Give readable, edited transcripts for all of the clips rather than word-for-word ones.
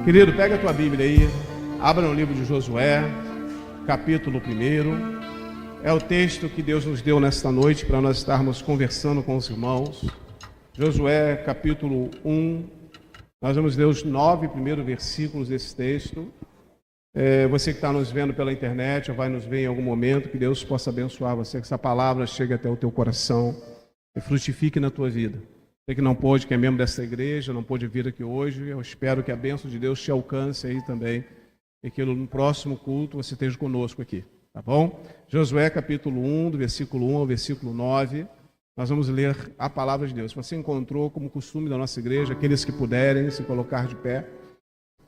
Querido, pega a tua Bíblia aí, abra no livro de Josué, capítulo 1. É o texto que Deus nos deu nesta noite para nós estarmos conversando com os irmãos. Josué, capítulo 1, nós vamos ler os 9 primeiros versículos desse texto. Você que está nos vendo pela internet ou vai nos ver em algum momento, que Deus possa abençoar você, que essa palavra chegue até o teu coração e frutifique na tua vida. Você que não pôde, que é membro dessa igreja, não pôde vir aqui hoje, eu espero que a bênção de Deus te alcance aí também e que no próximo culto você esteja conosco aqui, tá bom? Josué capítulo 1, do versículo 1 ao versículo 9, nós vamos ler a palavra de Deus. Se você encontrou, como costume da nossa igreja, aqueles que puderem se colocar de pé,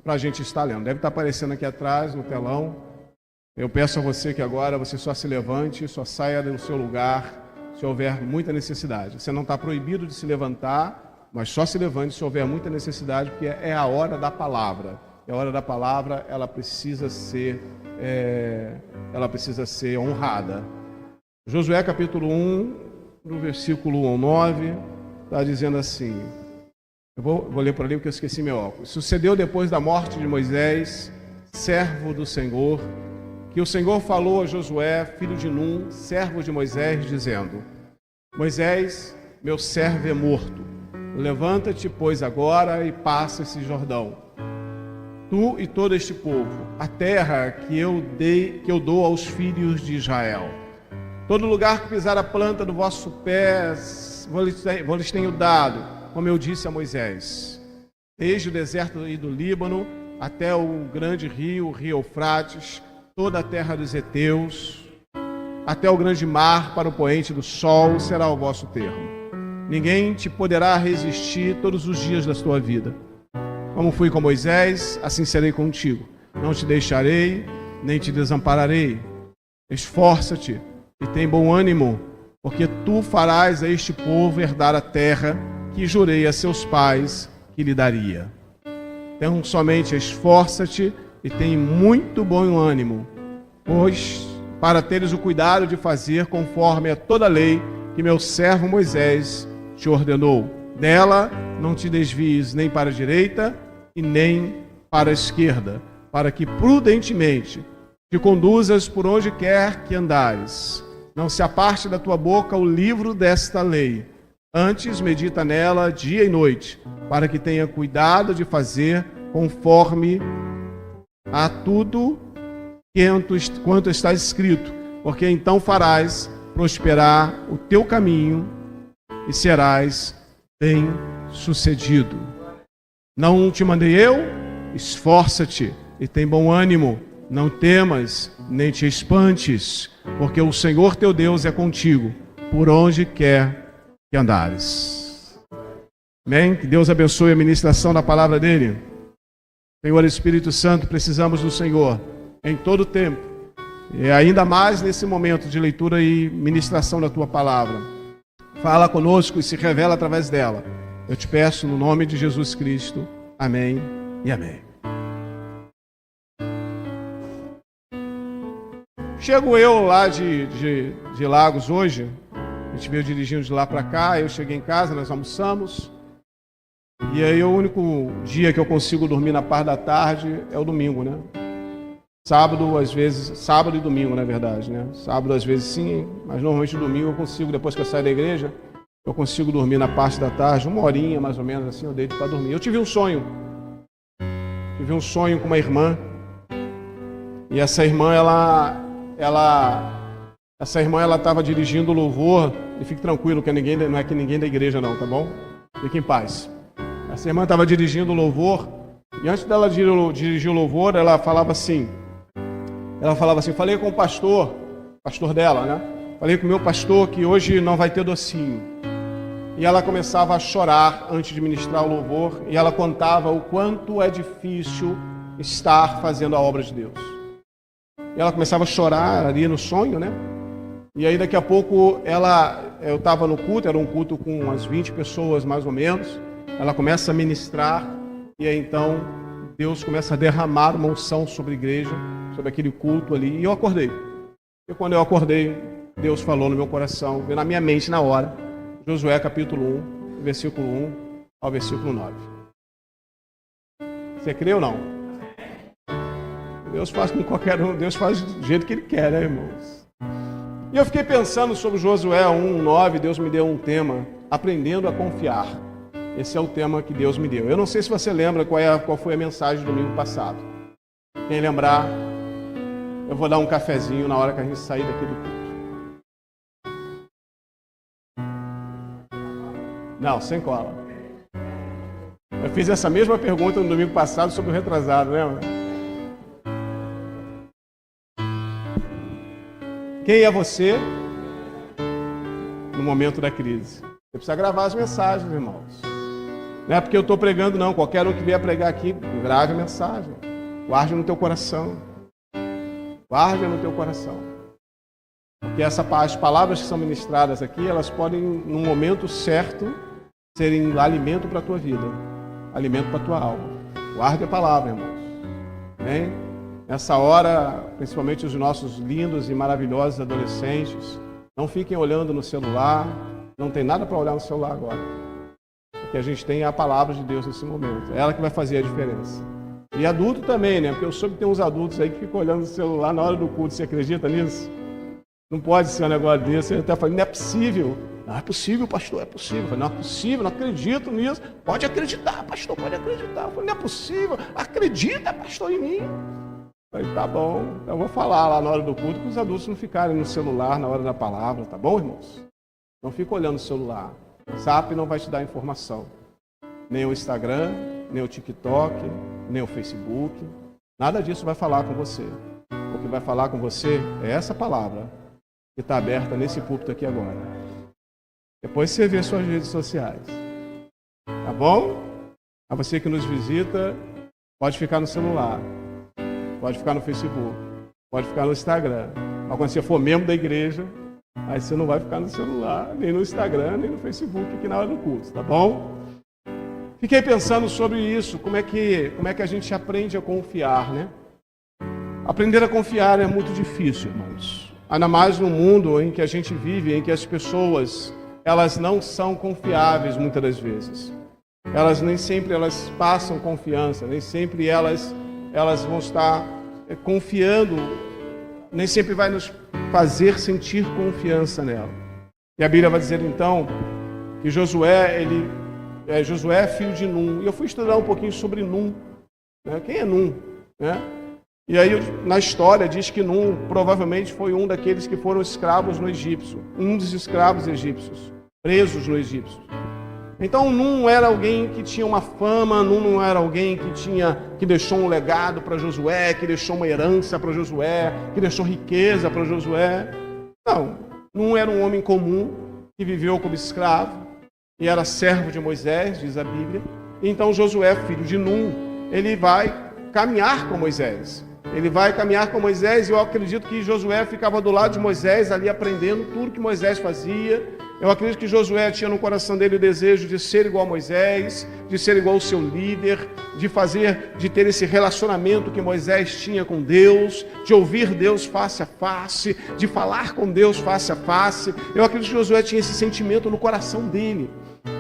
para a gente estar lendo. Deve estar aparecendo aqui atrás, no telão. Eu peço a você que agora você só se levante, só saia do seu lugar, se houver muita necessidade. Você não está proibido de se levantar, mas só se levante se houver muita necessidade, porque é a hora da palavra. E a hora da palavra, ela precisa ser honrada. Josué capítulo 1, do versículo 1 ao 9, está dizendo assim. Eu vou ler por ali porque eu esqueci meu óculos. Sucedeu depois da morte de Moisés, servo do Senhor, que o Senhor falou a Josué, filho de Num, servo de Moisés, dizendo: Moisés, meu servo é morto. Levanta-te, pois, agora e passa esse Jordão, tu e todo este povo, a terra que eu dou aos filhos de Israel. Todo lugar que pisar a planta do vosso pé, vou lhes tenho dado, como eu disse a Moisés, desde o deserto e do Líbano até o grande rio, o rio Eufrates, toda a terra dos heteus, até o grande mar para o poente do sol será o vosso termo. Ninguém te poderá resistir todos os dias da tua vida. Como fui com Moisés, assim serei contigo. Não te deixarei, nem te desampararei. Esforça-te e tem bom ânimo, porque tu farás a este povo herdar a terra que jurei a seus pais que lhe daria. Então somente esforça-te e tem muito bom ânimo, pois para teres o cuidado de fazer conforme a toda a lei que meu servo Moisés te ordenou. Dela não te desvies nem para a direita e nem para a esquerda, para que prudentemente te conduzas por onde quer que andares. Não se aparte da tua boca o livro desta lei. Antes medita nela dia e noite, para que tenha cuidado de fazer conforme a tudo quanto está escrito, porque então farás prosperar o teu caminho e serás bem-sucedido. Não te mandei eu? Esforça-te e tem bom ânimo, não temas, nem te espantes, porque o Senhor teu Deus é contigo, por onde quer que andares. Amém? Que Deus abençoe a ministração da palavra dele. Senhor Espírito Santo, precisamos do Senhor em todo o tempo, e ainda mais nesse momento de leitura e ministração da tua palavra. Fala conosco e se revela através dela. Eu te peço no nome de Jesus Cristo. Amém e amém. Chego eu lá de Lagos hoje, a gente veio dirigindo de lá para cá, eu cheguei em casa, nós almoçamos. E aí o único dia que eu consigo dormir na parte da tarde é o domingo, né? Sábado, às vezes, sábado e domingo, na verdade, né? Sábado, às vezes, sim, mas normalmente domingo eu consigo, depois que eu saio da igreja, eu consigo dormir na parte da tarde, 1 horinha mais ou menos, assim, eu deito para dormir. Eu tive um sonho com uma irmã, e essa irmã, ela estava dirigindo o louvor, e fique tranquilo, que não é que ninguém da igreja não, tá bom? Fique em paz. Essa irmã estava dirigindo o louvor, e antes dela dirigir o louvor, ela falava assim, falei com o pastor dela, né? Falei com o meu pastor que hoje não vai ter docinho. E ela começava a chorar antes de ministrar o louvor, e ela contava o quanto é difícil estar fazendo a obra de Deus. E ela começava a chorar ali no sonho, né? E aí daqui a pouco eu estava no culto, era um culto com umas 20 pessoas mais ou menos. Ela começa a ministrar, e aí então Deus começa a derramar uma unção sobre a igreja, sobre aquele culto ali, e eu acordei. E quando eu acordei, Deus falou no meu coração, veio na minha mente na hora, Josué capítulo 1, versículo 1 ao versículo 9. Você crê ou não? Deus faz com qualquer um, Deus faz do jeito que Ele quer, né, irmãos? E eu fiquei pensando sobre Josué 1:9, Deus me deu um tema, aprendendo a confiar. Esse é o tema que Deus me deu. Eu não sei se você lembra qual foi a mensagem do domingo passado. Quem lembrar, eu vou dar um cafezinho na hora que a gente sair daqui do culto. Não, sem cola. Eu fiz essa mesma pergunta no domingo passado sobre o retrasado, lembra? Quem é você no momento da crise? Você precisa gravar as mensagens, irmãos. Não é porque eu estou pregando, não. Qualquer um que vier pregar aqui, grave a mensagem. Guarde no teu coração. Guarde no teu coração. Porque as palavras que são ministradas aqui, elas podem, no momento certo, serem alimento para a tua vida. Alimento para a tua alma. Guarde a palavra, irmãos. Amém? Nessa hora, principalmente os nossos lindos e maravilhosos adolescentes, não fiquem olhando no celular. Não tem nada para olhar no celular agora. Porque a gente tem a palavra de Deus nesse momento. É ela que vai fazer a diferença. E adulto também, né? Porque eu soube que tem uns adultos aí que ficam olhando no celular na hora do culto. Você acredita nisso? Não pode ser um negócio desse. Ele até fala, não é possível. Não é possível, pastor, é possível. Eu falei, não é possível, não acredito nisso. Pode acreditar, pastor, pode acreditar. Eu falei, não é possível. Acredita, pastor, em mim. Eu falei, tá bom. Eu vou falar lá na hora do culto para os adultos não ficarem no celular na hora da palavra. Tá bom, irmãos? Não fica olhando o celular. O Zap não vai te dar informação. Nem o Instagram, nem o TikTok, nem o Facebook. Nada disso vai falar com você. O que vai falar com você é essa palavra que está aberta nesse púlpito aqui agora. Depois você vê suas redes sociais. Tá bom? A você que nos visita, pode ficar no celular. Pode ficar no Facebook. Pode ficar no Instagram. Mas quando você for membro da igreja, aí você não vai ficar no celular, nem no Instagram, nem no Facebook aqui na hora do curso, tá bom? Fiquei pensando sobre isso, como é que a gente aprende a confiar, né? Aprender a confiar é muito difícil, irmãos. Ainda mais no mundo em que a gente vive, em que as pessoas, elas não são confiáveis muitas das vezes. Nem sempre elas passam confiança, nem sempre elas vão estar confiando, nem sempre vai nos fazer sentir confiança nela. E a Bíblia vai dizer então que Josué é filho de Num. E eu fui estudar um pouquinho sobre Num. Né? Quem é Num? Né? E aí na história diz que Num provavelmente foi um daqueles que foram escravos no Egito. Um dos escravos egípcios, presos no Egito. Então Num era alguém que tinha uma fama, Num não era alguém que deixou um legado para Josué, que deixou uma herança para Josué, que deixou riqueza para Josué. Não, Num era um homem comum que viveu como escravo e era servo de Moisés, diz a Bíblia. Então Josué, filho de Num, ele vai caminhar com Moisés. Ele vai caminhar com Moisés e eu acredito que Josué ficava do lado de Moisés ali aprendendo tudo que Moisés fazia. Eu acredito que Josué tinha no coração dele o desejo de ser igual a Moisés, de ser igual ao seu líder, de ter esse relacionamento que Moisés tinha com Deus, de ouvir Deus face a face, de falar com Deus face a face. Eu acredito que Josué tinha esse sentimento no coração dele.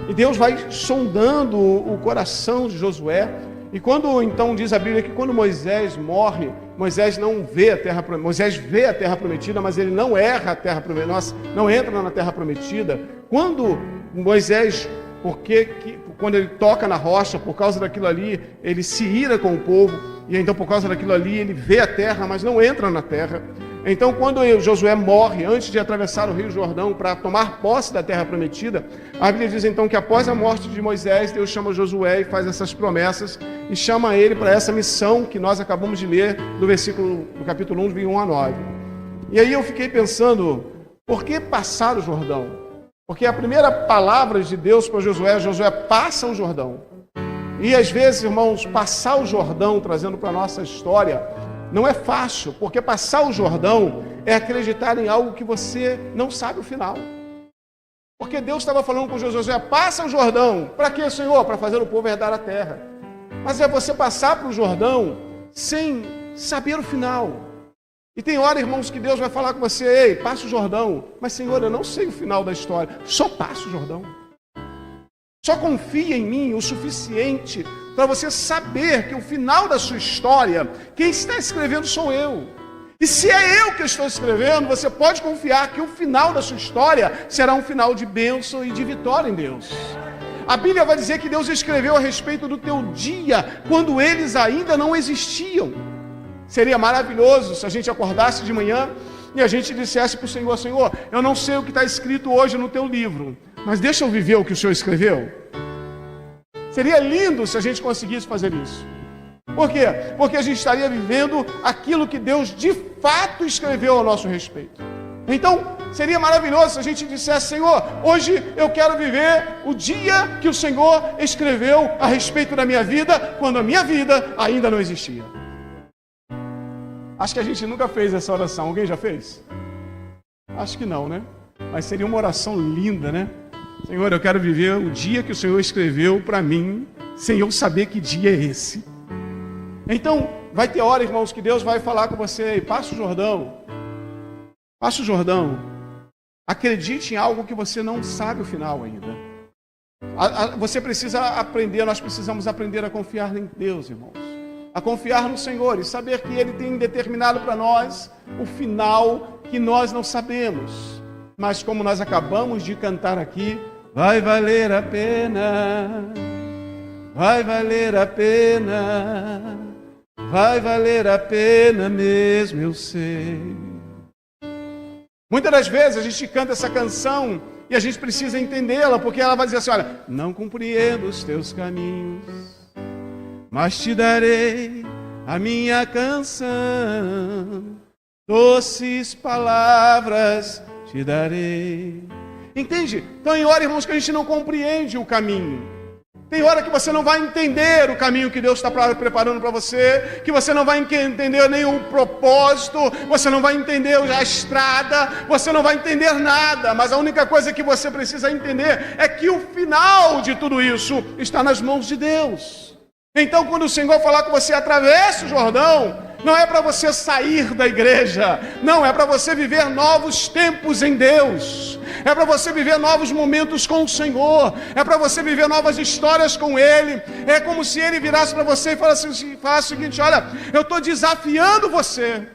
E Deus vai sondando o coração de Josué. E quando então diz a Bíblia que quando Moisés morre, Moisés vê a terra prometida, mas ele não erra a terra prometida, não entra na terra prometida. Quando Moisés, quando ele toca na rocha, por causa daquilo ali, ele se ira com o povo, e então por causa daquilo ali ele vê a terra, mas não entra na terra. Então quando Josué morre, antes de atravessar o rio Jordão para tomar posse da terra prometida, a Bíblia diz então que após a morte de Moisés, Deus chama Josué e faz essas promessas, e chama ele para essa missão que nós acabamos de ler do capítulo 1, de 1 a 9. E aí eu fiquei pensando, por que passar o Jordão? Porque a primeira palavra de Deus para Josué passa o Jordão. E às vezes, irmãos, passar o Jordão, trazendo para a nossa história, não é fácil, porque passar o Jordão é acreditar em algo que você não sabe o final. Porque Deus estava falando com Josué, passa o Jordão. Para quê, Senhor? Para fazer o povo herdar a terra. Mas é você passar para o Jordão sem saber o final. E tem hora, irmãos, que Deus vai falar com você, ei, passa o Jordão. Mas, Senhor, eu não sei o final da história. Só passa o Jordão. Só confia em mim o suficiente para você saber que o final da sua história, quem está escrevendo sou eu. E se é eu que estou escrevendo, você pode confiar que o final da sua história será um final de bênção e de vitória em Deus. A Bíblia vai dizer que Deus escreveu a respeito do teu dia, quando eles ainda não existiam. Seria maravilhoso se a gente acordasse de manhã e a gente dissesse para o Senhor: Senhor, eu não sei o que está escrito hoje no teu livro, mas deixa eu viver o que o Senhor escreveu. Seria lindo se a gente conseguisse fazer isso. Por quê? Porque a gente estaria vivendo aquilo que Deus de fato escreveu ao nosso respeito. Então, seria maravilhoso se a gente dissesse: Senhor, hoje eu quero viver o dia que o Senhor escreveu a respeito da minha vida, quando a minha vida ainda não existia. Acho que a gente nunca fez essa oração. Alguém já fez? Acho que não, né? Mas seria uma oração linda, né? Senhor, eu quero viver o dia que o Senhor escreveu para mim, sem eu saber que dia é esse. Então, vai ter hora, irmãos, que Deus vai falar com você: passa o Jordão. Passa o Jordão. Acredite em algo que você não sabe o final ainda. Você precisa aprender, nós precisamos aprender a confiar em Deus, irmãos. A confiar no Senhor e saber que Ele tem determinado para nós o final que nós não sabemos. Mas como nós acabamos de cantar aqui, vai valer a pena, vai valer a pena, vai valer a pena mesmo, eu sei. Muitas das vezes a gente canta essa canção e a gente precisa entendê-la, porque ela vai dizer assim: olha, não compreendo os teus caminhos, mas te darei a minha canção, doces palavras te darei. Entende? Então, em hora, irmãos, que a gente não compreende o caminho. Tem hora que você não vai entender o caminho que Deus está preparando para você, que você não vai entender nem o propósito, você não vai entender a estrada, você não vai entender nada, mas a única coisa que você precisa entender é que o final de tudo isso está nas mãos de Deus. Então, quando o Senhor falar com você: atravesse o Jordão, não é para você sair da igreja, não, é para você viver novos tempos em Deus, é para você viver novos momentos com o Senhor, é para você viver novas histórias com Ele. É como se Ele virasse para você e falasse o seguinte: olha, eu estou desafiando você,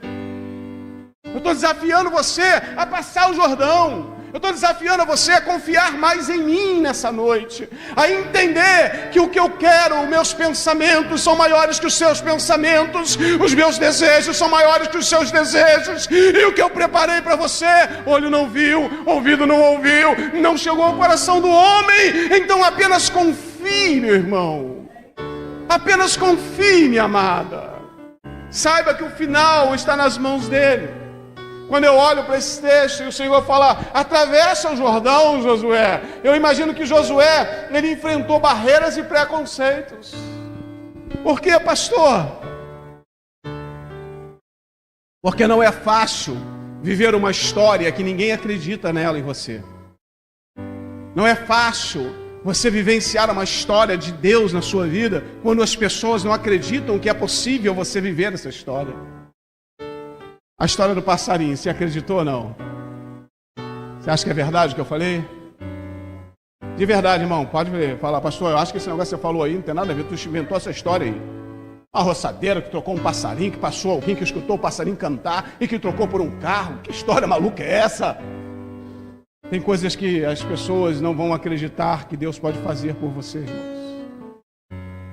eu estou desafiando você a passar o Jordão. Eu estou desafiando você a confiar mais em mim nessa noite, a entender que o que eu quero, os meus pensamentos são maiores que os seus pensamentos, os meus desejos são maiores que os seus desejos, e o que eu preparei para você, olho não viu, ouvido não ouviu, não chegou ao coração do homem. Então apenas confie, meu irmão, apenas confie, minha amada, saiba que o final está nas mãos dele. Quando eu olho para esse texto e o Senhor fala: atravessa o Jordão, Josué, eu imagino que Josué, ele enfrentou barreiras e preconceitos. Por quê, pastor? Porque não é fácil viver uma história que ninguém acredita nela em você. Não é fácil você vivenciar uma história de Deus na sua vida quando as pessoas não acreditam que é possível você viver essa história. A história do passarinho, você acreditou ou não? Você acha que é verdade o que eu falei? De verdade, irmão, pode falar: pastor, eu acho que esse negócio que você falou aí não tem nada a ver, tu inventou essa história aí. A roçadeira que trocou um passarinho, que passou alguém que escutou o passarinho cantar e que trocou por um carro. Que história maluca é essa? Tem coisas que as pessoas não vão acreditar que Deus pode fazer por você, irmãos.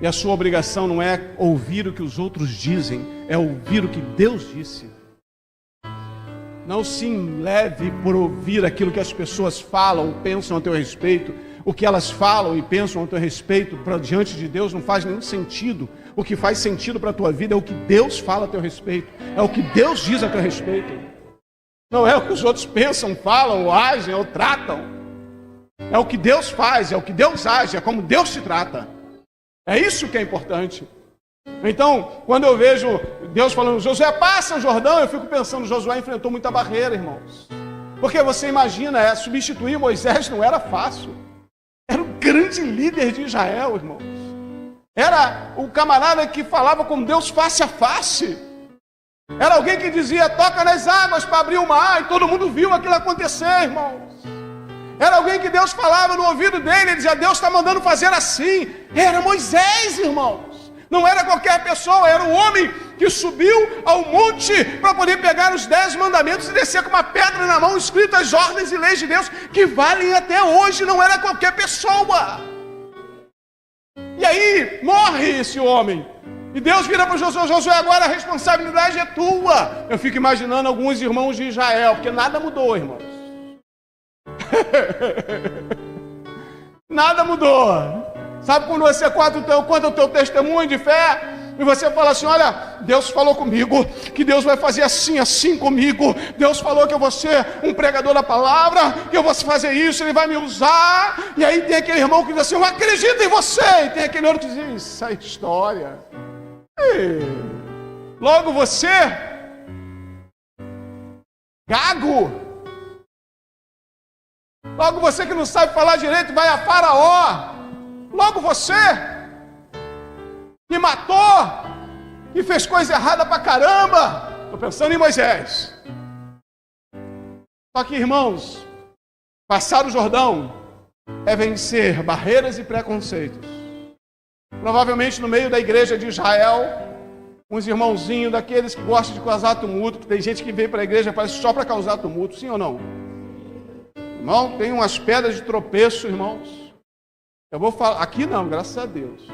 E a sua obrigação não é ouvir o que os outros dizem, é ouvir o que Deus disse. Não se leve por ouvir aquilo que as pessoas falam, pensam a teu respeito. O que elas falam e pensam a teu respeito diante de Deus não faz nenhum sentido. O que faz sentido para a tua vida é o que Deus fala a teu respeito, é o que Deus diz a teu respeito. Não é o que os outros pensam, falam, ou agem, ou tratam. É o que Deus faz, é o que Deus age, é como Deus te trata. É isso que é importante. Então, quando eu vejo Deus falando: Josué, passa o Jordão, eu fico pensando: Josué enfrentou muita barreira, irmãos. Porque você imagina, substituir Moisés não era fácil. Era o grande líder de Israel, irmãos. Era o camarada que falava com Deus face a face. Era alguém que dizia: toca nas águas para abrir o mar, e todo mundo viu aquilo acontecer, irmãos. Era alguém que Deus falava no ouvido dele, ele dizia: Deus está mandando fazer assim. Era Moisés, irmãos. Não era qualquer pessoa, era o homem que subiu ao monte para poder pegar os 10 mandamentos e descer com uma pedra na mão, escrito as ordens e leis de Deus, que valem até hoje. Não era qualquer pessoa. E aí, morre esse homem. E Deus vira para Josué: Josué, agora a responsabilidade é tua. Eu fico imaginando alguns irmãos de Israel, porque nada mudou, irmãos. Nada mudou. Sabe quando você conta o teu testemunho de fé, e você fala assim: olha, Deus falou comigo, que Deus vai fazer assim, assim comigo. Deus falou que eu vou ser um pregador da palavra, que eu vou fazer isso, Ele vai me usar. E aí tem aquele irmão que diz assim: eu acredito em você. E tem aquele outro que diz: isso é história. E logo você, gago, logo você que não sabe falar direito, vai a Faraó. Logo você, que matou, que fez coisa errada pra caramba. Estou pensando em Moisés. Só que, irmãos, passar o Jordão é vencer barreiras e preconceitos. Provavelmente no meio da igreja de Israel, uns irmãozinhos daqueles que gostam de causar tumulto, que tem gente que vem para a igreja parece só para causar tumulto, sim ou não? Irmão, tem umas pedras de tropeço, irmãos. Eu vou falar, aqui não, graças a Deus.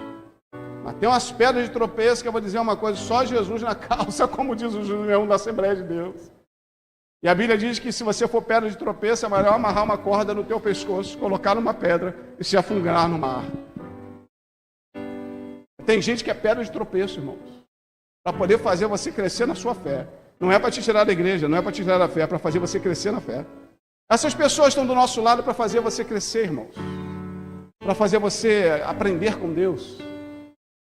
Mas tem umas pedras de tropeço que eu vou dizer uma coisa: só Jesus na calça, como diz o João da Assembleia de Deus. E a Bíblia diz que se você for pedra de tropeço, é melhor amarrar uma corda no teu pescoço, colocar numa pedra e se afundar no mar. Tem gente que é pedra de tropeço, irmãos, para poder fazer você crescer na sua fé. Não é para te tirar da igreja, não é para te tirar da fé, é para fazer você crescer na fé. Essas pessoas estão do nosso lado para fazer você crescer, irmãos, para fazer você aprender com Deus.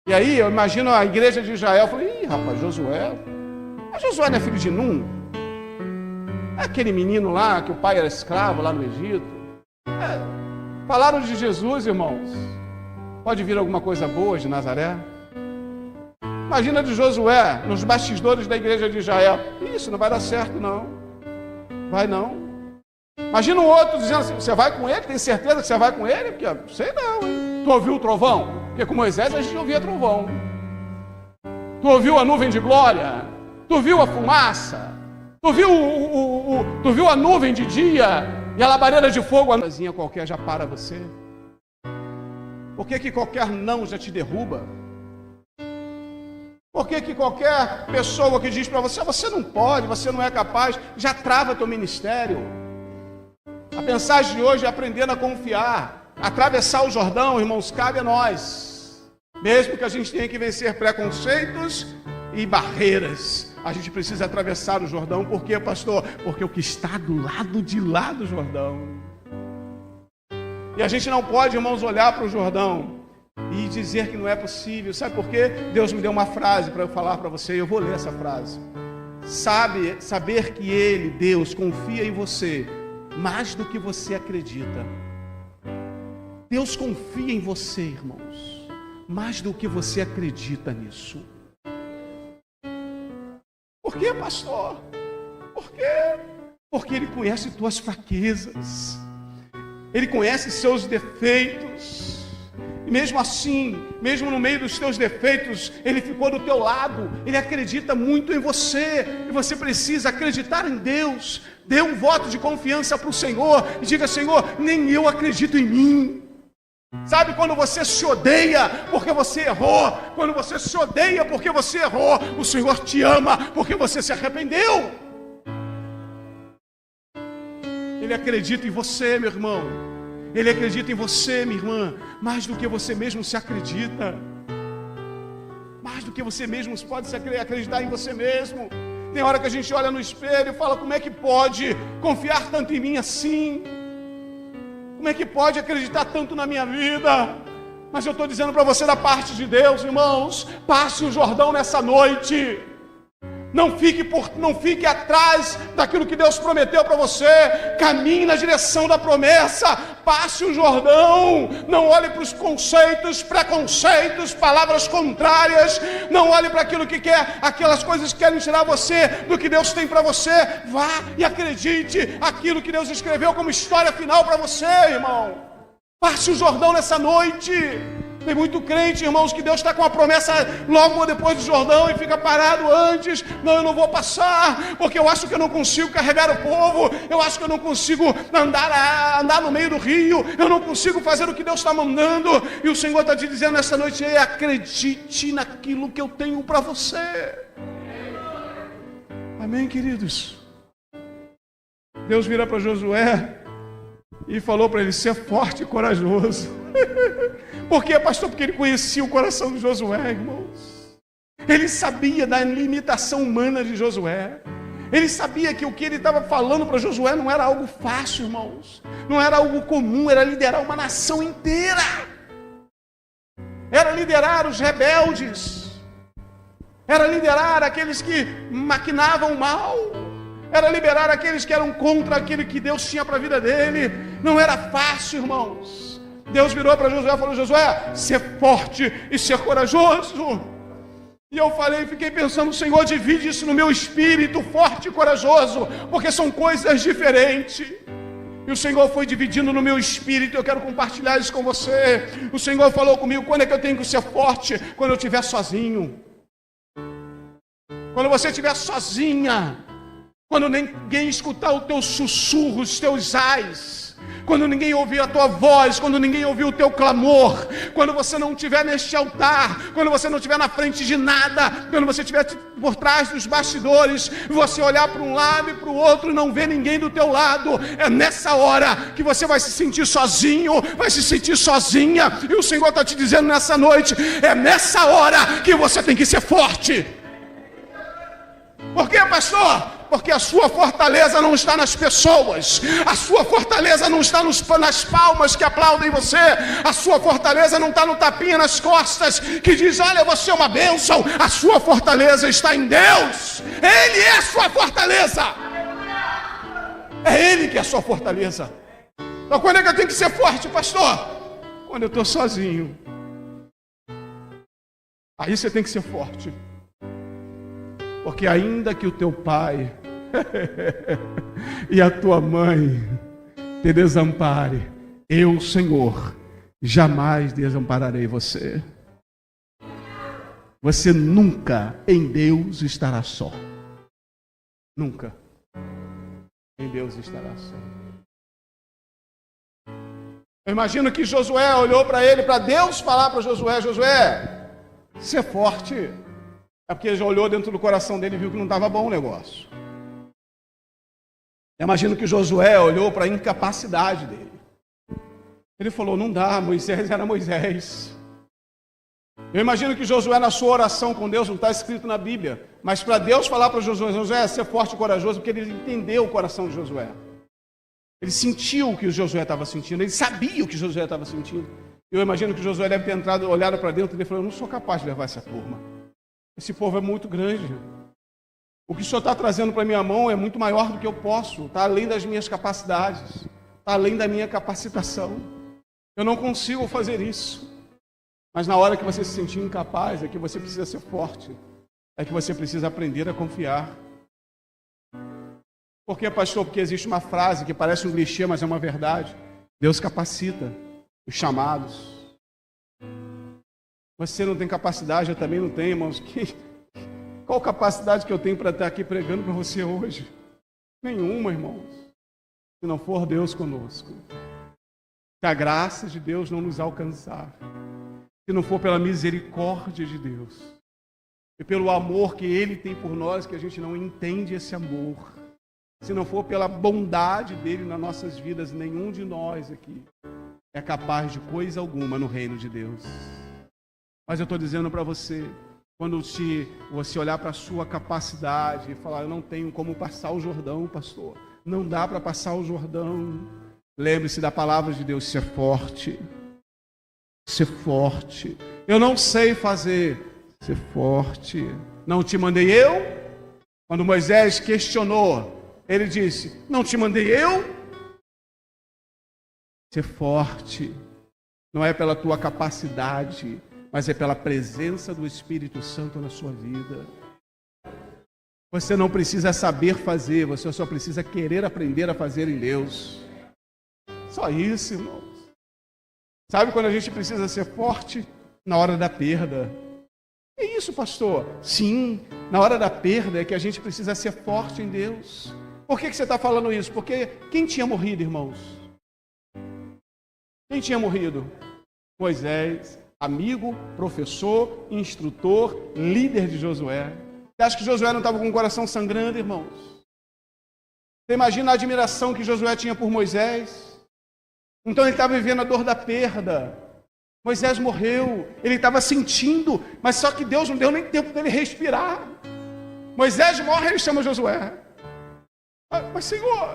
E aí eu imagino a igreja de Israel, eu falei: ih, rapaz, Josué não é filho de Num? É aquele menino lá que o pai era escravo lá no Egito. Falaram de Jesus, irmãos. Pode vir alguma coisa boa de Nazaré? Imagina de Josué nos bastidores da igreja de Israel: isso não vai dar certo, não. Vai não. Imagina o outro dizendo assim: você vai com ele? Tem certeza que você vai com ele? Porque sei não, hein? Tu ouviu o trovão? Porque com Moisés a gente ouvia trovão. Tu ouviu a nuvem de glória? Tu viu a fumaça? Tu viu a nuvem de dia e a labareda de fogo? A casinha qualquer já para você. Por que qualquer não já te derruba? Por que qualquer pessoa que diz para você: você não pode, você não é capaz, já trava teu ministério? A mensagem de hoje é aprendendo a confiar. Atravessar o Jordão, irmãos, cabe a nós. Mesmo que a gente tenha que vencer preconceitos e barreiras, a gente precisa atravessar o Jordão. Por quê, pastor? Porque o que está do lado de lá do Jordão. E a gente não pode, irmãos, olhar para o Jordão e dizer que não é possível. Sabe por quê? Deus me deu uma frase para eu falar para você, e eu vou ler essa frase. Saber que Ele, Deus, confia em você mais do que você acredita. Deus confia em você, irmãos, mais do que você acredita nisso. Por quê, pastor? Por quê? Porque Ele conhece tuas fraquezas, Ele conhece seus defeitos, e mesmo assim, mesmo no meio dos teus defeitos, Ele ficou do teu lado. Ele acredita muito em você, e você precisa acreditar em Deus. Dê um voto de confiança para o Senhor e diga: Senhor, nem eu acredito em mim. Sabe quando você se odeia porque você errou? Quando você se odeia porque você errou, o Senhor te ama porque você se arrependeu. Ele acredita em você, meu irmão. Ele acredita em você, minha irmã, mais do que você mesmo se acredita. Mais do que você mesmo pode se acreditar em você mesmo. Tem hora que a gente olha no espelho e fala: como é que pode confiar tanto em mim assim? Como é que pode acreditar tanto na minha vida? Mas eu estou dizendo para você da parte de Deus, irmãos: passe o Jordão nessa noite. Não fique atrás daquilo que Deus prometeu para você. Caminhe na direção da promessa. Passe o Jordão. Não olhe para os conceitos, preconceitos, palavras contrárias. Não olhe para aquilo que quer, aquelas coisas que querem tirar você do que Deus tem para você. Vá e acredite aquilo que Deus escreveu como história final para você, irmão. Passe o Jordão nessa noite. Tem muito crente, irmãos, que Deus está com a promessa logo depois do Jordão e fica parado antes. Não, eu não vou passar, porque eu acho que eu não consigo carregar o povo, eu acho que eu não consigo andar no meio do rio, eu não consigo fazer o que Deus está mandando. E o Senhor está te dizendo nessa noite: acredite naquilo que eu tenho para você. Amém, queridos? Deus vira para Josué e falou para ele: ser forte e corajoso. Por quê, pastor? Porque ele conhecia o coração de Josué, irmãos. Ele sabia da limitação humana de Josué. Ele sabia que o que ele estava falando para Josué não era algo fácil, irmãos. Não era algo comum, era liderar uma nação inteira. Era liderar os rebeldes. Era liderar aqueles que maquinavam mal. Era liberar aqueles que eram contra aquilo que Deus tinha para a vida dele. Não era fácil, irmãos. Deus virou para Josué e falou: Josué, ser forte e ser corajoso. E eu fiquei pensando: Senhor, divide isso no meu espírito, forte e corajoso, porque são coisas diferentes. E o Senhor foi dividindo no meu espírito. Eu quero compartilhar isso com você. O Senhor falou comigo: quando é que eu tenho que ser forte? Quando eu estiver sozinho. Quando você estiver sozinha. Quando ninguém escutar o teu sussurro, os teus ais. Quando ninguém ouvir a tua voz, quando ninguém ouvir o teu clamor, quando você não estiver neste altar, quando você não estiver na frente de nada, quando você estiver por trás dos bastidores, você olhar para um lado e para o outro e não ver ninguém do teu lado, é nessa hora que você vai se sentir sozinho, vai se sentir sozinha, e o Senhor está te dizendo nessa noite: é nessa hora que você tem que ser forte. Por quê, pastor? Porque a sua fortaleza não está nas pessoas, a sua fortaleza não está nas palmas que aplaudem você, a sua fortaleza não está no tapinha nas costas que diz: olha, você é uma bênção. A sua fortaleza está em Deus. Ele é a sua fortaleza. É Ele que é a sua fortaleza. Então quando é que eu tenho que ser forte, pastor? Quando eu estou sozinho. Aí você tem que ser forte. Porque ainda que o teu pai e a tua mãe te desampare, eu, Senhor, jamais desampararei você. Você nunca em Deus estará só. Nunca em Deus estará só. Eu imagino que Josué olhou para ele, para Deus falar para Josué: Josué, ser forte. É porque ele já olhou dentro do coração dele e viu que não estava bom o negócio. Eu imagino que Josué olhou para a incapacidade dele. Ele falou: não dá, Moisés era Moisés. Eu imagino que Josué, na sua oração com Deus, não está escrito na Bíblia, mas para Deus falar para Josué: Josué, ser forte e corajoso, porque ele entendeu o coração de Josué. Ele sentiu o que o Josué estava sentindo, ele sabia o que Josué estava sentindo. Eu imagino que Josué deve ter entrado, olhado para dentro e ele falou: eu não sou capaz de levar essa turma. Esse povo é muito grande. O que o Senhor está trazendo para a minha mão é muito maior do que eu posso. Está além das minhas capacidades. Está além da minha capacitação. Eu não consigo fazer isso. Mas na hora que você se sentir incapaz, é que você precisa ser forte. É que você precisa aprender a confiar. Por que, pastor? Porque existe uma frase que parece um clichê, mas é uma verdade. Deus capacita os chamados. Você não tem capacidade, eu também não tenho, irmãos. Qual capacidade que eu tenho para estar aqui pregando para você hoje? Nenhuma, irmãos. Se não for Deus conosco. Se a graça de Deus não nos alcançar. Se não for pela misericórdia de Deus. E pelo amor que Ele tem por nós, que a gente não entende esse amor. Se não for pela bondade dEle nas nossas vidas, nenhum de nós aqui é capaz de coisa alguma no reino de Deus. Mas eu estou dizendo para você, quando você olhar para a sua capacidade e falar: eu não tenho como passar o Jordão, pastor, não dá para passar o Jordão, lembre-se da palavra de Deus: ser forte, ser forte. Eu não sei fazer, ser forte. Não te mandei eu? Quando Moisés questionou, ele disse: não te mandei eu? Ser forte não é pela tua capacidade, mas é pela presença do Espírito Santo na sua vida. Você não precisa saber fazer, você só precisa querer aprender a fazer em Deus. Só isso, irmãos. Sabe quando a gente precisa ser forte? Na hora da perda. É isso, pastor? Sim, na hora da perda é que a gente precisa ser forte em Deus. Por que você está falando isso? Porque quem tinha morrido, irmãos? Quem tinha morrido? Moisés, amigo, professor, instrutor, líder de Josué. Você acha que Josué não estava com o coração sangrando, irmãos? Você imagina a admiração que Josué tinha por Moisés? Então ele estava vivendo a dor da perda. Moisés morreu, ele estava sentindo, mas só que Deus não deu nem tempo dele respirar. Moisés morre, ele chama Josué. Mas Senhor,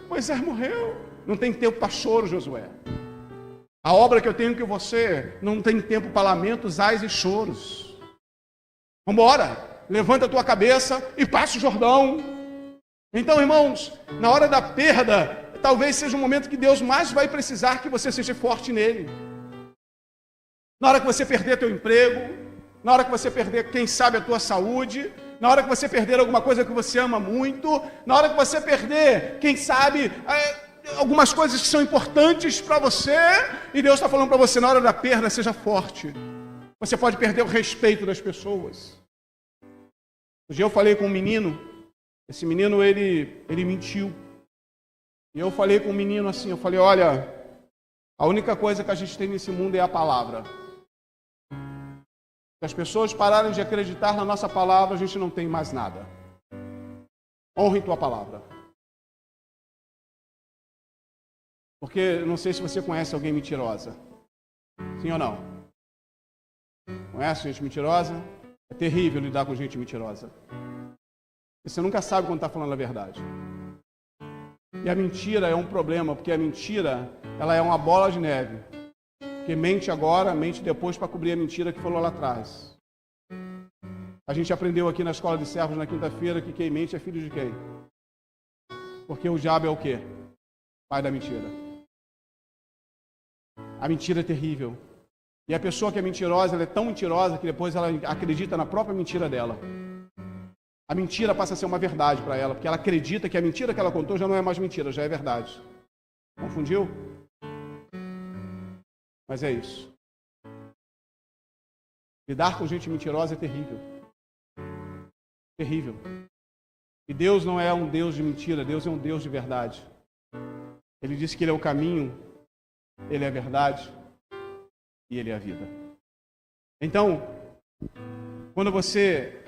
Moisés morreu. Não tem tempo para choro, Josué. A obra que eu tenho com você não tem tempo para lamentos, ais e choros. Vamos embora, levanta a tua cabeça e passa o Jordão. Então, irmãos, na hora da perda, talvez seja o momento que Deus mais vai precisar que você seja forte nele. Na hora que você perder teu emprego, na hora que você perder, quem sabe, a tua saúde, na hora que você perder alguma coisa que você ama muito, na hora que você perder, quem sabe, algumas coisas que são importantes para você, e Deus está falando para você, na hora da perda, seja forte. Você pode perder o respeito das pessoas. Um dia eu falei com um menino, esse menino, ele mentiu. E eu falei com o menino assim, eu falei, olha, a única coisa que a gente tem nesse mundo é a palavra. Se as pessoas pararem de acreditar na nossa palavra, a gente não tem mais nada. Honre tua palavra. Porque não sei se você conhece alguém mentirosa. Sim ou não? Conhece gente mentirosa? É terrível lidar com gente mentirosa. Você nunca sabe quando está falando a verdade. E a mentira é um problema, porque a mentira, ela é uma bola de neve. Porque mente agora, mente depois para cobrir a mentira que falou lá atrás. A gente aprendeu aqui na escola de servos na quinta-feira que quem mente é filho de quem? Porque o diabo é o quê? Pai da mentira. A mentira é terrível. E a pessoa que é mentirosa, ela é tão mentirosa que depois ela acredita na própria mentira dela. A mentira passa a ser uma verdade para ela, porque ela acredita que a mentira que ela contou já não é mais mentira, já é verdade. Confundiu? Mas é isso. Lidar com gente mentirosa é terrível. Terrível. E Deus não é um Deus de mentira, Deus é um Deus de verdade. Ele disse que Ele é o caminho, Ele é a verdade e Ele é a vida. Então, quando você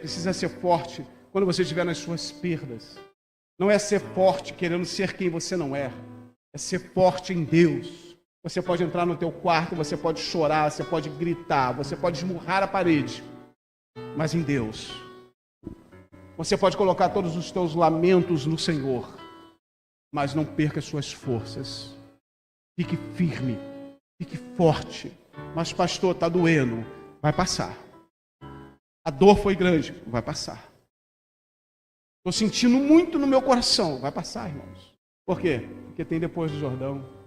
precisa ser forte, quando você estiver nas suas perdas, não é ser forte querendo ser quem você não é ser forte em Deus. Você pode entrar no teu quarto, você pode chorar, você pode gritar, você pode esmurrar a parede, mas em Deus. Você pode colocar todos os teus lamentos no Senhor, mas não perca as suas forças. Fique firme, fique forte. Mas pastor, está doendo. Vai passar. A dor foi grande, vai passar. Estou sentindo muito no meu coração, vai passar, irmãos. Por quê? Porque tem depois do Jordão.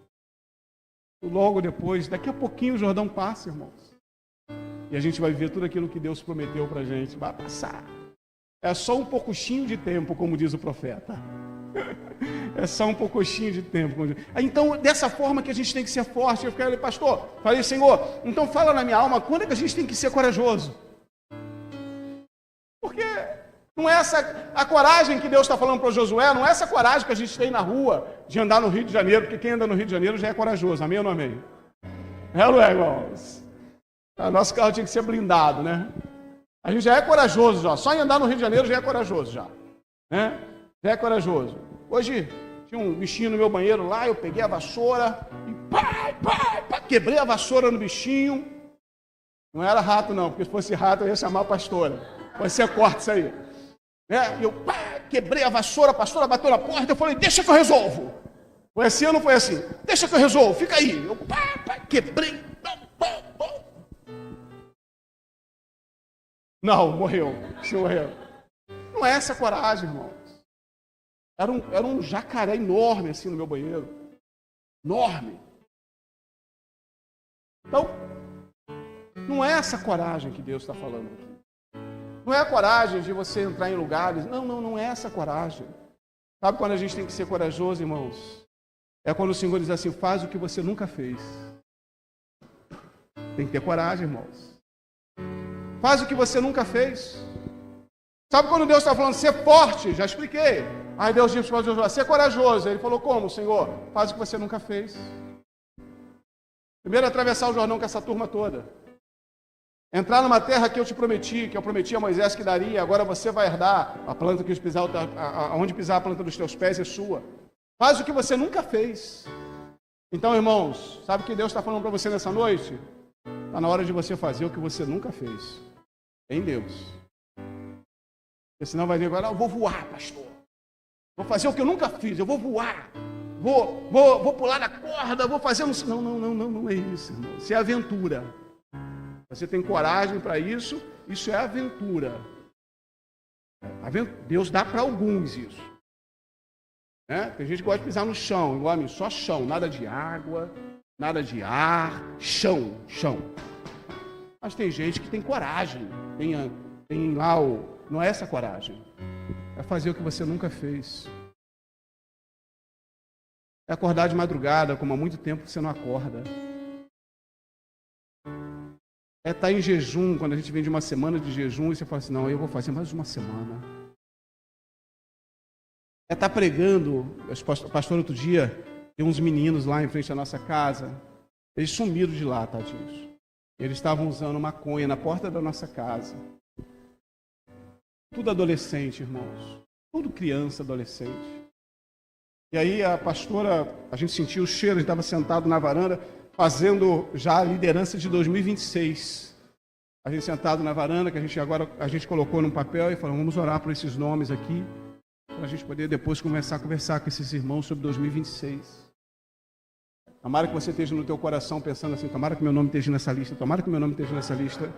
Logo depois, daqui a pouquinho o Jordão passa, irmãos. E a gente vai viver tudo aquilo que Deus prometeu para a gente. Vai passar. É só um pouquinho de tempo, como diz o profeta. É só um pouquinho de tempo. Então, dessa forma que a gente tem que ser forte. Eu falei, pastor, falei, Senhor, então fala na minha alma, quando é que a gente tem que ser corajoso? Porque não é essa a coragem que Deus está falando para Josué, não é essa coragem que a gente tem na rua de andar no Rio de Janeiro, porque quem anda no Rio de Janeiro já é corajoso, amém ou não amém? É ou não é, irmãos? Nosso carro tinha que ser blindado, né? A gente já é corajoso, já. Só em andar no Rio de Janeiro já é corajoso, já. Né? Já é corajoso. Hoje tinha um bichinho no meu banheiro lá, eu peguei a vassoura e quebrei a vassoura no bichinho. Não era rato não, porque se fosse rato eu ia chamar a pastora. Você corta isso aí. Eu quebrei a vassoura, a pastora bateu na porta, eu falei, deixa que eu resolvo. Foi assim ou não foi assim? Deixa que eu resolvo, fica aí. Eu quebrei. Não, morreu. Você morreu. Não é essa coragem, irmãos. Era um jacaré enorme assim no meu banheiro. Enorme. Então, não é essa coragem que Deus está falando aqui. Não é a coragem de você entrar em lugares. Não é essa coragem. Sabe quando a gente tem que ser corajoso, irmãos? É quando o Senhor diz assim, faz o que você nunca fez. Tem que ter coragem, irmãos. Faz o que você nunca fez. Sabe quando Deus está falando, ser forte? Já expliquei. Aí Deus disse para Josué, ser corajoso. Ele falou, como, Senhor? Faz o que você nunca fez. Primeiro, atravessar o Jordão com essa turma toda. Entrar numa terra que eu te prometi, que eu prometi a Moisés que daria, agora você vai herdar. A planta que pisar, onde pisar a planta dos teus pés é sua. Faz o que você nunca fez. Então, irmãos, sabe o que Deus está falando para você nessa noite? Está na hora de você fazer o que você nunca fez. Em Deus. Porque senão vai vir agora, eu vou voar, pastor. Vou fazer o que eu nunca fiz, eu vou voar. Vou pular da corda, vou fazer... Não é isso, irmão. Isso é aventura. Você tem coragem para isso, isso é aventura. Deus dá para alguns isso. Tem gente que gosta de pisar no chão, igual a mim, só chão, nada de água, nada de ar, chão. Mas tem gente que tem coragem, tem lá não é essa coragem, é fazer o que você nunca fez. É acordar de madrugada, como há muito tempo você não acorda. É estar em jejum, quando a gente vem de uma semana de jejum e você fala assim, não, eu vou fazer mais uma semana. É estar pregando. O pastor outro dia, tem uns meninos lá em frente à nossa casa, eles sumiram de lá, tadinhos. Eles estavam usando maconha na porta da nossa casa. Tudo adolescente, irmãos. Tudo criança, adolescente. E aí a pastora, a gente sentiu o cheiro, a gente estava sentado na varanda, fazendo já a liderança de 2026. A gente sentado na varanda, que a gente colocou num papel e falou, vamos orar por esses nomes aqui, para a gente poder depois começar a conversar com esses irmãos sobre 2026. Tomara que você esteja no teu coração pensando assim, tomara que meu nome esteja nessa lista, tomara que meu nome esteja nessa lista.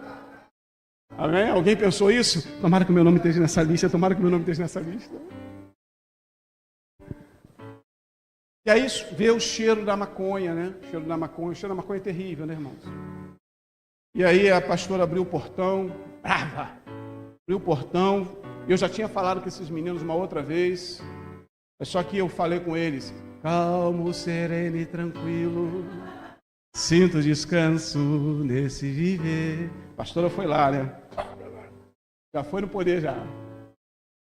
Amém? Alguém pensou isso? Tomara que meu nome esteja nessa lista, tomara que meu nome esteja nessa lista. E aí vê o cheiro da maconha, né? O cheiro da maconha é terrível, né, irmãos? E aí a pastora abriu o portão, brava, abriu o portão. Eu já tinha falado com esses meninos uma outra vez, só que eu falei com eles, calmo, sereno e tranquilo, sinto descanso nesse viver. A pastora foi lá, né? Já foi no poder já.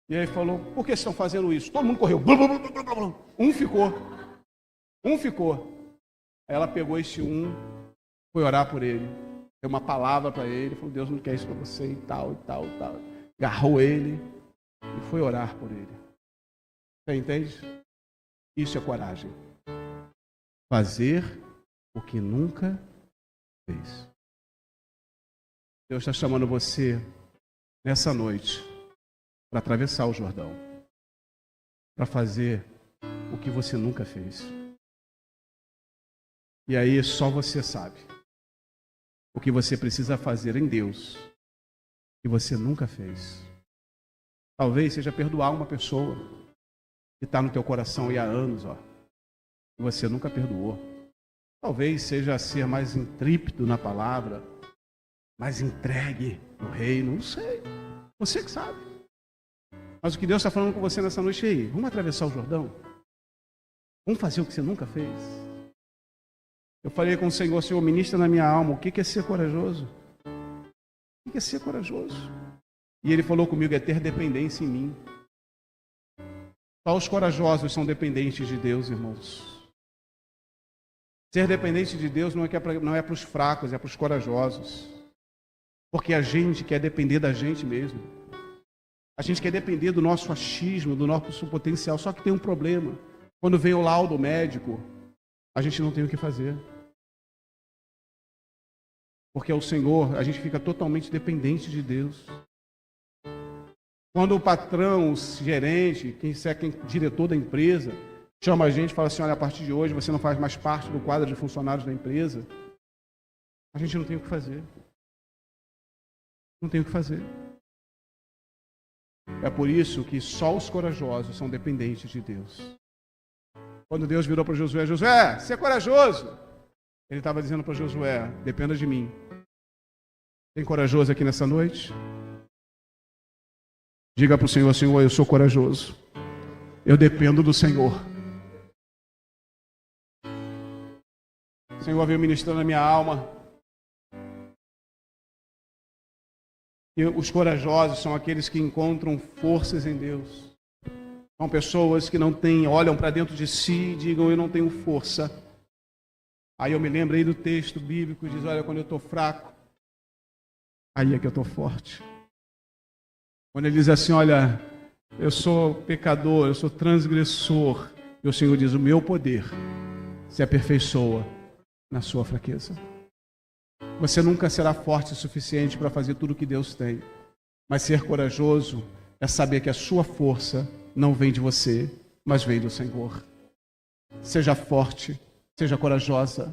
E aí falou, por que estão fazendo isso? Todo mundo correu. Um ficou. Aí ela pegou esse foi orar por ele. Deu uma palavra para ele, falou, Deus não quer isso para você e tal. Agarrou ele e foi orar por ele. Você entende? Isso é coragem. Fazer o que nunca fez. Deus está chamando você nessa noite para atravessar o Jordão, para fazer o que você nunca fez. E aí só você sabe o que você precisa fazer em Deus que você nunca fez. Talvez seja perdoar uma pessoa que está no teu coração e há anos, que você nunca perdoou. Talvez seja ser mais intrípido na palavra, mais entregue no reino, não sei. Você que sabe. Mas o que Deus está falando com você nessa noite aí, vamos atravessar o Jordão? Vamos fazer o que você nunca fez? Eu falei com o Senhor, ministra na minha alma, o que é ser corajoso? O que é ser corajoso? E Ele falou comigo, é ter dependência em mim. Só os corajosos são dependentes de Deus, irmãos. Ser dependente de Deus não é para os fracos, é para os corajosos. Porque a gente quer depender da gente mesmo. A gente quer depender do nosso achismo, do nosso potencial. Só que tem um problema. Quando vem o laudo médico, a gente não tem o que fazer. Porque o Senhor, a gente fica totalmente dependente de Deus. Quando o patrão, o gerente, quem diretor da empresa, chama a gente e fala assim, olha, a partir de hoje você não faz mais parte do quadro de funcionários da empresa, a gente não tem o que fazer. Não tem o que fazer. É por isso que só os corajosos são dependentes de Deus. Quando Deus virou para Josué, Josué, você é corajoso. Ele estava dizendo para Josué, dependa de mim. Tem corajoso aqui nessa noite? Diga para o Senhor, Senhor, eu sou corajoso. Eu dependo do Senhor. O Senhor veio ministrando a minha alma. E os corajosos são aqueles que encontram forças em Deus. São pessoas que não têm, olham para dentro de si e digam, eu não tenho força. Aí eu me lembro aí do texto bíblico, diz, olha, quando eu estou fraco, aí é que eu estou forte. Quando ele diz assim, olha, eu sou pecador, eu sou transgressor, e o Senhor diz, o meu poder se aperfeiçoa na sua fraqueza. Você nunca será forte o suficiente para fazer tudo o que Deus tem. Mas ser corajoso é saber que a sua força não vem de você, mas vem do Senhor. Seja forte, seja corajosa.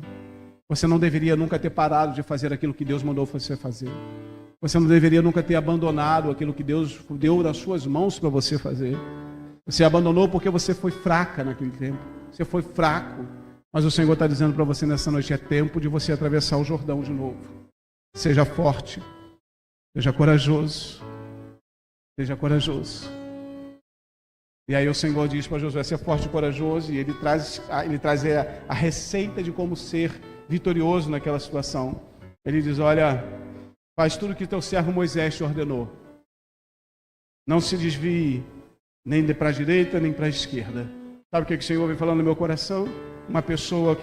Você não deveria nunca ter parado de fazer aquilo que Deus mandou você fazer. Você não deveria nunca ter abandonado aquilo que Deus deu nas suas mãos para você fazer. Você abandonou porque você foi fraca naquele tempo. Você foi fraco. Mas o Senhor está dizendo para você nessa noite, é tempo de você atravessar o Jordão de novo. Seja forte. Seja corajoso. Seja corajoso. E aí o Senhor diz para Josué, ser forte e corajoso. E ele traz a receita de como ser vitorioso naquela situação. Ele diz, olha, faz tudo que teu servo Moisés te ordenou. Não se desvie nem para a direita, nem para a esquerda. Sabe o que o Senhor vem falando no meu coração? Uma pessoa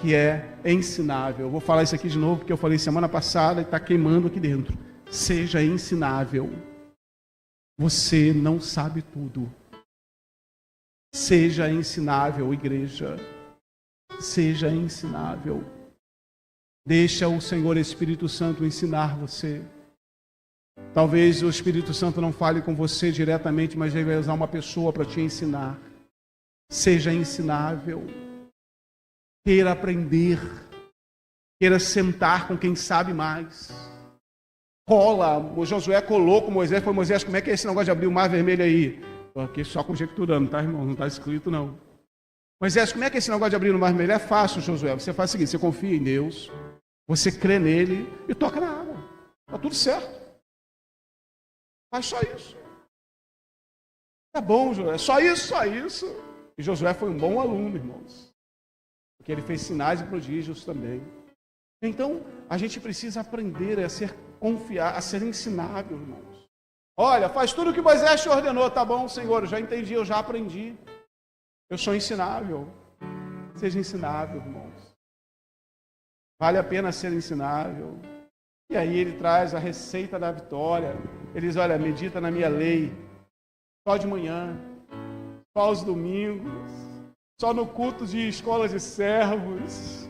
que é ensinável. Eu vou falar isso aqui de novo, porque eu falei semana passada e está queimando aqui dentro. Seja ensinável. Você não sabe tudo. Seja ensinável, igreja. Seja ensinável. Deixa o Senhor Espírito Santo ensinar você. Talvez o Espírito Santo não fale com você diretamente, mas ele vai usar uma pessoa para te ensinar. Seja ensinável. Queira aprender. Queira sentar com quem sabe mais. O Josué colou com Moisés, falou, Moisés, como é que é esse negócio de abrir o mar vermelho aí? Estou aqui só conjecturando, tá, irmão? Não está escrito, não. Moisés, como é que é esse negócio de abrir o mar vermelho? É fácil, Josué. Você faz o seguinte, você confia em Deus, você crê nele e toca na água. Está tudo certo. Faz só isso. Tá bom, Josué. Só isso, só isso. E Josué foi um bom aluno, irmãos. Porque ele fez sinais e prodígios também. Então, a gente precisa aprender a ser ensinável, irmãos. Olha, faz tudo o que Moisés te ordenou, tá bom, Senhor, eu já entendi, eu já aprendi. Eu sou ensinável. Seja ensinável, irmãos. Vale a pena ser ensinável. E aí ele traz a receita da vitória. Ele diz, olha, medita na minha lei. Só de manhã, só aos domingos, só no culto de escola de servos.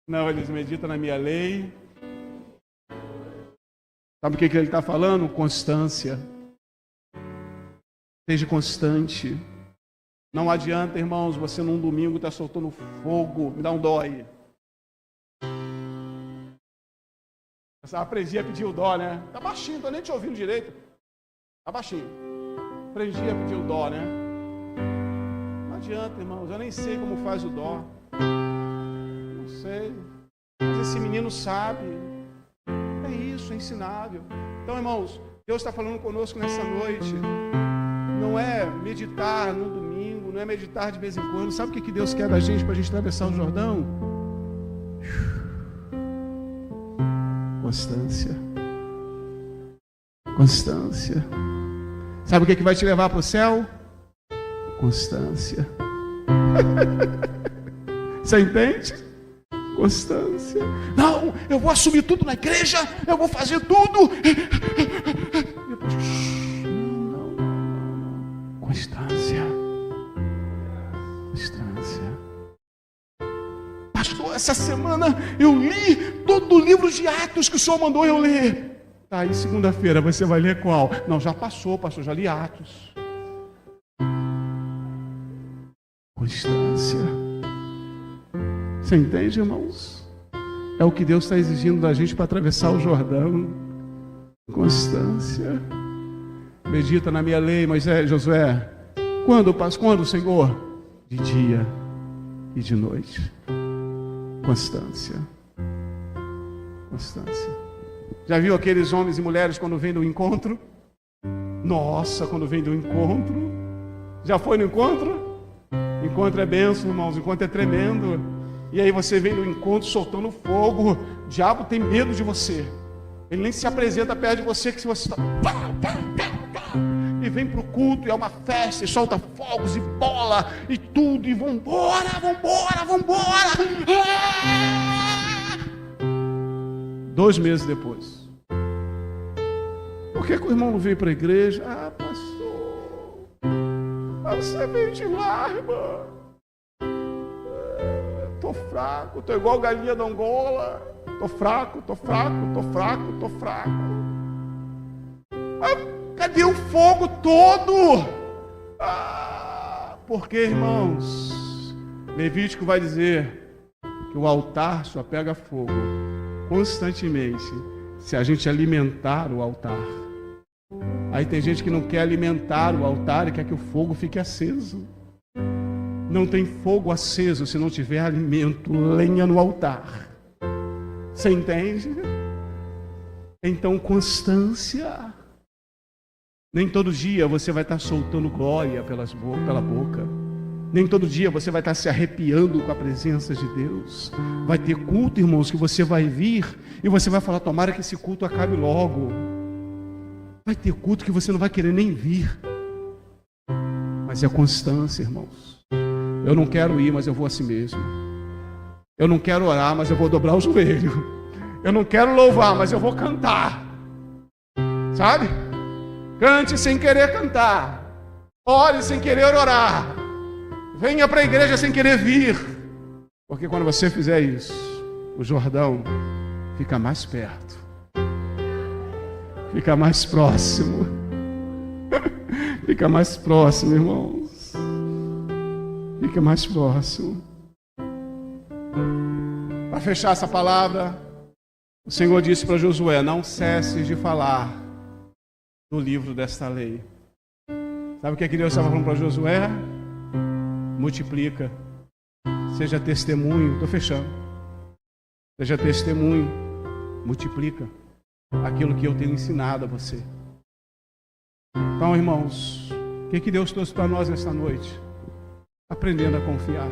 Não, eles meditam na minha lei. Sabe o que ele está falando? Constância. Seja constante. Não adianta, irmãos, você num domingo está soltando fogo. Me dá um dó aí. Aprendi a pedir o dó, né? Tá baixinho, tô nem te ouvindo direito. Tá baixinho. Aprendi a pedir o dó, né? Não adianta, irmãos, eu nem sei como faz o dó. Não sei. Mas esse menino sabe. É isso, é ensinável. Então, irmãos, Deus está falando conosco nessa noite. Não é meditar no domingo, não é meditar de vez em quando. Sabe o que Deus quer da gente para a gente atravessar o Jordão? Constância. Constância. Sabe o que vai te levar para o céu? Constância. Você entende? Constância. Não, eu vou assumir tudo na igreja, eu vou fazer tudo. Depois, não. Constância. Constância. Pastor, essa semana eu li todo o livro de Atos que o Senhor mandou eu ler. Tá, aí segunda-feira você vai ler qual? Não, já passou, pastor, já li Atos. Constância. Você entende, irmãos? É o que Deus está exigindo da gente para atravessar o Jordão. Constância. Medita na minha lei, Moisés, Josué. Quando, Senhor? De dia e de noite. Constância. Constância. Já viu aqueles homens e mulheres quando vêm do encontro? Nossa, quando vem do encontro. Já foi no encontro? Encontro é bênção, irmãos. Encontro é tremendo. E aí você vem no encontro soltando fogo. O diabo tem medo de você. Ele nem se apresenta perto de você, que se você está... E vem para o culto, e é uma festa, e solta fogos, e bola, e tudo, e vambora. 2 meses depois. Por que o irmão não veio para a igreja? Ah, pastor, você veio de lá, irmão. Estou fraco, estou igual galinha da Angola. Estou fraco. Cadê o fogo todo? Porque, irmãos, Levítico vai dizer que o altar só pega fogo constantemente se a gente alimentar o altar. Aí tem gente que não quer alimentar o altar e quer que o fogo fique aceso. Não tem fogo aceso se não tiver alimento, lenha no altar. Você entende? Então, constância. Nem todo dia você vai estar soltando glória pela boca. Nem todo dia você vai estar se arrepiando com a presença de Deus. Vai ter culto, irmãos, que você vai vir e você vai falar, tomara que esse culto acabe logo. Vai ter culto que você não vai querer nem vir. Mas é constância, irmãos. Eu não quero ir, mas eu vou assim mesmo. Eu não quero orar, mas eu vou dobrar o joelho. Eu não quero louvar, mas eu vou cantar. Sabe? Cante sem querer cantar. Ore sem querer orar. Venha para a igreja sem querer vir. Porque quando você fizer isso, o Jordão fica mais perto. Fica mais próximo. Fica mais próximo, irmãos. Fica mais próximo. Para fechar essa palavra, o Senhor disse para Josué: não cesses de falar do livro desta lei. Sabe o que Deus estava falando para Josué? Multiplica. Seja testemunho. Estou fechando. Seja testemunho. Multiplica aquilo que eu tenho ensinado a você. Então, irmãos, o que Deus trouxe para nós nesta noite? Aprendendo a confiar.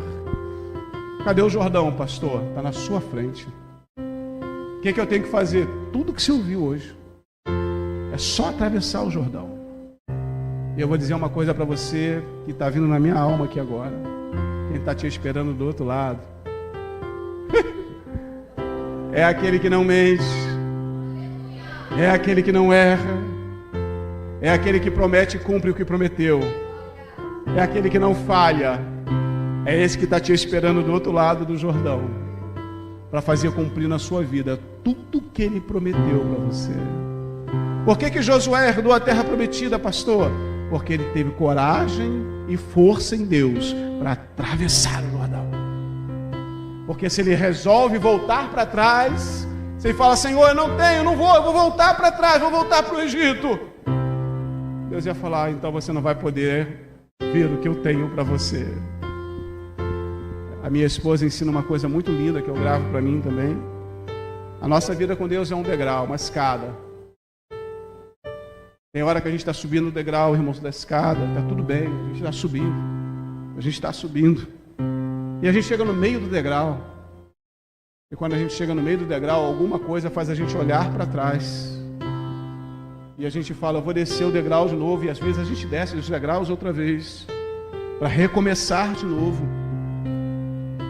Cadê o Jordão, pastor? Está na sua frente. O que eu tenho que fazer? Tudo que você ouviu hoje. É só atravessar o Jordão. E eu vou dizer uma coisa para você que está vindo na minha alma aqui agora. Quem está te esperando do outro lado é aquele que não mente, é aquele que não erra, é aquele que promete e cumpre o que prometeu, é aquele que não falha. É esse que está te esperando do outro lado do Jordão para fazer cumprir na sua vida tudo que ele prometeu para você. Por que Josué herdou a terra prometida, pastor? Porque ele teve coragem e força em Deus para atravessar o Jordão. Porque se ele resolve voltar para trás, se ele fala, Senhor, eu não tenho, eu vou voltar para trás, vou voltar para o Egito, Deus ia falar, então você não vai poder ver o que eu tenho para você. A minha esposa ensina uma coisa muito linda que eu gravo para mim também. A nossa vida com Deus é um degrau, uma escada. Tem hora que a gente está subindo o degrau, irmãos, da escada, está tudo bem, a gente está subindo. A gente está subindo. E a gente chega no meio do degrau. E quando a gente chega no meio do degrau, alguma coisa faz a gente olhar para trás. E a gente fala, eu vou descer o degrau de novo. E às vezes a gente desce os degraus outra vez. Para recomeçar de novo.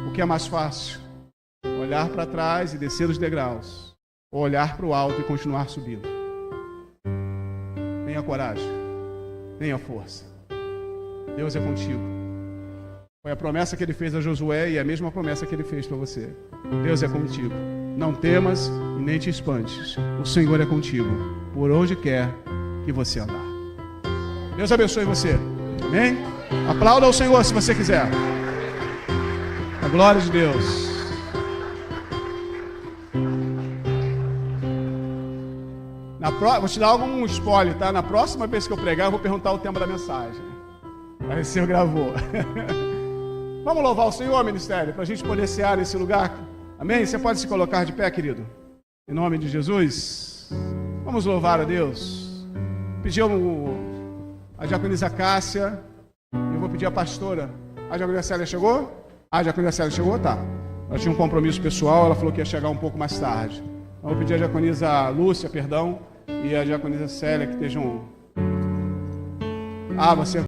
O que é mais fácil? Olhar para trás e descer os degraus. Ou olhar para o alto e continuar subindo. Tenha coragem, tenha força. Deus é contigo. Foi a promessa que ele fez a Josué e a mesma promessa que ele fez para você. Deus é contigo. Não temas e nem te espantes. O Senhor é contigo, por onde quer que você andar. Deus abençoe você. Amém? Aplauda ao Senhor se você quiser. A glória de Deus. Vou te dar algum spoiler, tá? Na próxima vez que eu pregar, eu vou perguntar o tema da mensagem. Aí você gravou. Vamos louvar o Senhor, ministério, para a gente poder cear nesse lugar. Amém? Você pode se colocar de pé, querido? Em nome de Jesus. Vamos louvar a Deus. Pedir a diaconisa Cássia. Eu vou pedir a pastora. A diaconisa Célia chegou? A diaconisa Célia chegou? Tá. Ela tinha um compromisso pessoal, ela falou que ia chegar um pouco mais tarde. Eu vou pedir a diaconisa Lúcia, perdão, e a diaconisa Célia que estejam... Ah, você